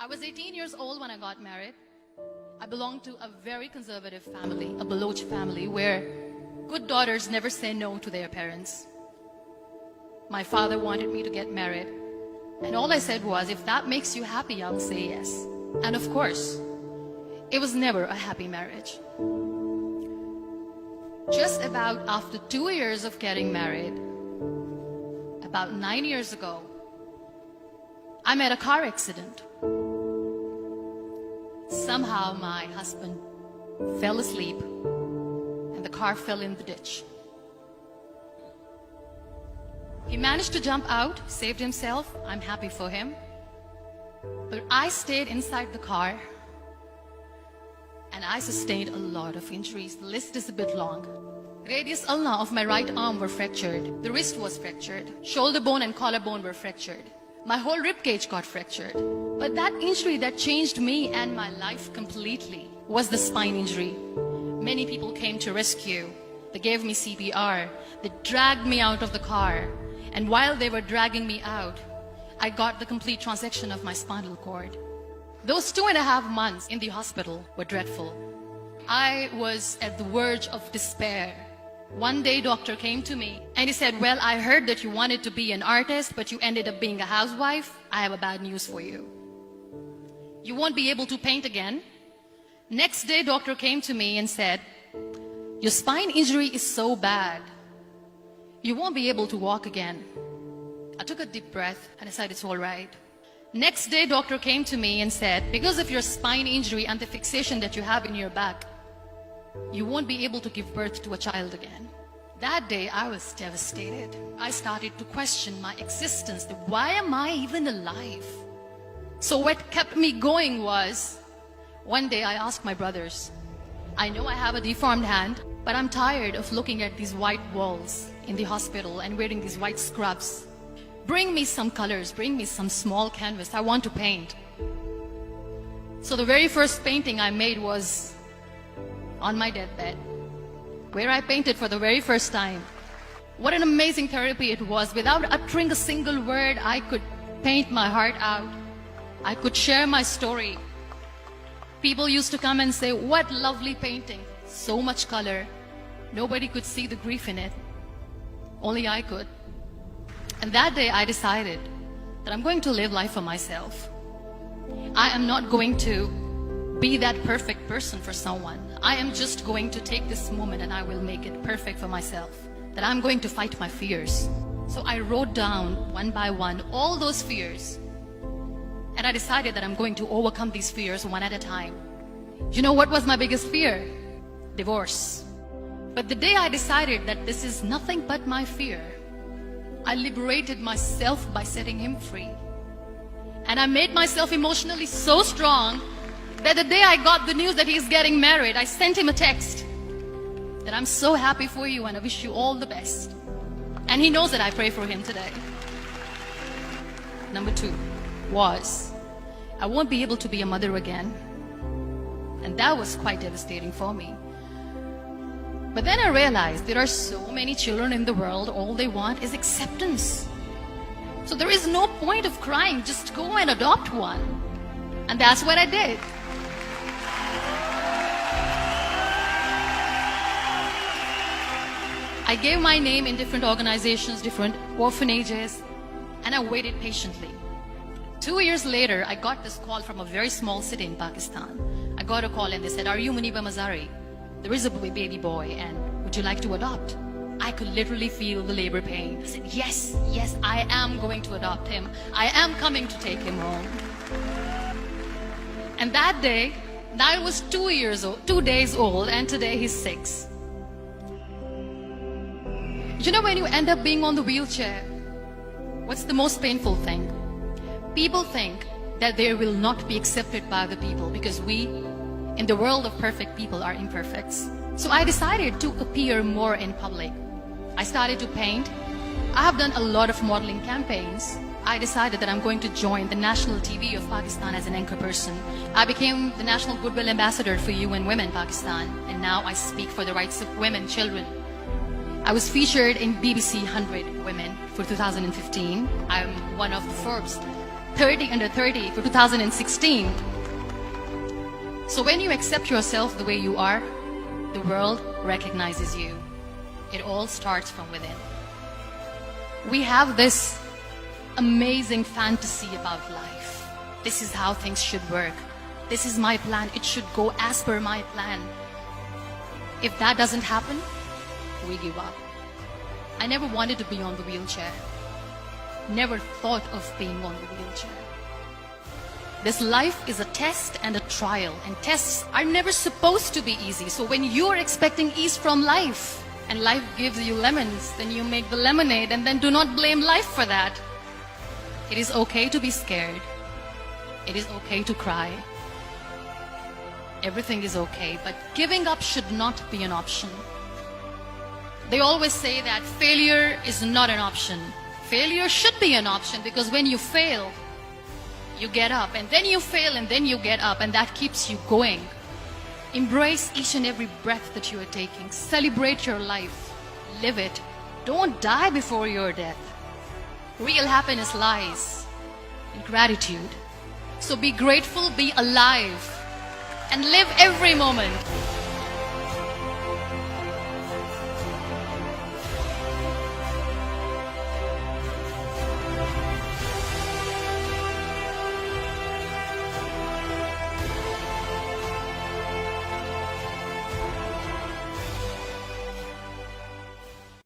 I was 18 years old when I got married. I belonged to a very conservative family, a Baloch family, where good daughters never say no to their parents. My father wanted me to get married, and all I said was, if that makes you happy, I'll say yes. And of course, it was never a happy marriage. Just about after 2 years of getting married, about 9 years ago, I met a car accident. Somehow my husband fell asleep and the car fell in the ditch. He managed to jump out, saved himself. I'm happy for him. But I stayed inside the car and I sustained a lot of injuries. The list is a bit long. Radius ulna of my right arm were fractured. The wrist was fractured. Shoulder bone and collarbone were fractured. My whole rib cage got fractured. But that injury that changed me and my life completely was the spine injury. Many people came to rescue. They gave me CPR. They dragged me out of the car. And while they were dragging me out, I got the complete transection of my spinal cord. Those 2.5 months in the hospital were dreadful. I was at the verge of despair. One day, doctor came to me and he said, well, I heard that you wanted to be an artist, but you ended up being a housewife. I have a bad news for you. You won't be able to paint again. Next day, doctor came to me and said, your spine injury is so bad, you won't be able to walk again. I took a deep breath and I said, it's all right. Next day, doctor came to me and said, because of your spine injury and the fixation that you have in your back, you won't be able to give birth to a child again. That day, I was devastated. I started to question my existence. Why am I even alive? So what kept me going was, one day I asked my brothers, I know I have a deformed hand, but I'm tired of looking at these white walls in the hospital and wearing these white scrubs. Bring me some colors, bring me some small canvas. I want to paint. So the very first painting I made was on my deathbed, where I painted for the very first time. What an amazing therapy it was. Without uttering a single word, I could paint my heart out. I could share my story. People used to come and say, what lovely painting, so much color. Nobody could see the grief in it. Only I could. And that day I decided that I'm going to live life for myself. I am not going to be that perfect person for someone. I am just going to take this moment and I will make it perfect for myself. That I'm going to fight my fears. So I wrote down one by one all those fears. And I decided that I'm going to overcome these fears one at a time. You know what was my biggest fear? Divorce. But the day I decided that this is nothing but my fear, I liberated myself by setting him free. And I made myself emotionally so strong that the day I got the news that he's getting married, I sent him a text that I'm so happy for you and I wish you all the best. And he knows that I pray for him today. Number 2 was, I won't be able to be a mother again. And that was quite devastating for me. But then I realized there are so many children in the world, all they want is acceptance. So there is no point of crying, just go and adopt one. And that's what I did. I gave my name in different organizations, different orphanages, and I waited patiently. 2 years later, I got this call from a very small city in Pakistan. I got a call and they said, are you Muniba Mazari? There is a baby boy and would you like to adopt? I could literally feel the labor pain. I said, yes, yes, I am going to adopt him. I am coming to take him home. And that day, I was 2 days old, and today he's 6. You know, when you end up being on the wheelchair, what's the most painful thing? People think that they will not be accepted by the people because we, in the world of perfect people, are imperfects. So I decided to appear more in public. I started to paint. I have done a lot of modeling campaigns. I decided that I'm going to join the national TV of Pakistan as an anchor person. I became the National Goodwill Ambassador for UN Women Pakistan, and now I speak for the rights of women, children. I was featured in BBC 100 Women for 2015. I'm one of the Forbes 30 under 30 for 2016. So when you accept yourself the way you are, the world recognizes you. It all starts from within. We have this amazing fantasy about life. This is how things should work. This is my plan. It should go as per my plan. If that doesn't happen, we give up. I never wanted to be on the wheelchair. Never thought of being on the wheelchair. This life is a test and a trial, and tests are never supposed to be easy. So when you are expecting ease from life, and life gives you lemons, then you make the lemonade, and then do not blame life for that. It is okay to be scared. It is okay to cry. Everything is okay, but giving up should not be an option. They always say that failure is not an option. Failure should be an option, because when you fail, you get up, and then you fail, and then you get up, and that keeps you going. Embrace each and every breath that you are taking. Celebrate your life. Live it. Don't die before your death. Real happiness lies in gratitude. So be grateful, be alive, and live every moment.